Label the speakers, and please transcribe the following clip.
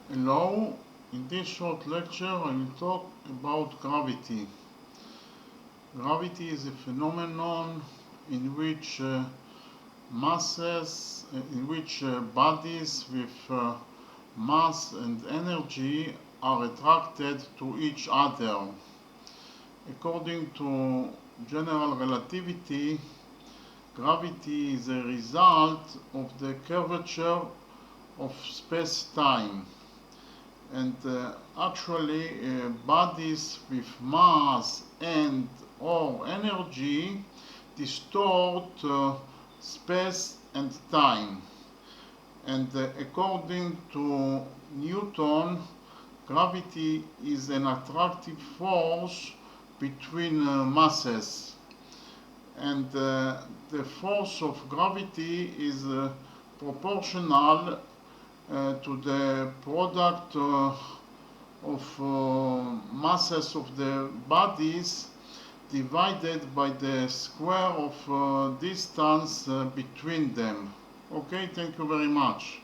Speaker 1: Hello, in this short lecture I will talk about gravity. Gravity is a phenomenon in which bodies with mass and energy are attracted to each other. According to general relativity, gravity is a result of the curvature of space-time. And actually bodies with mass and or energy distort space and time. And according to Newton, gravity is an attractive force between masses. And the force of gravity is proportional to the product of masses of the bodies divided by the square of distance between them. Okay, thank you very much.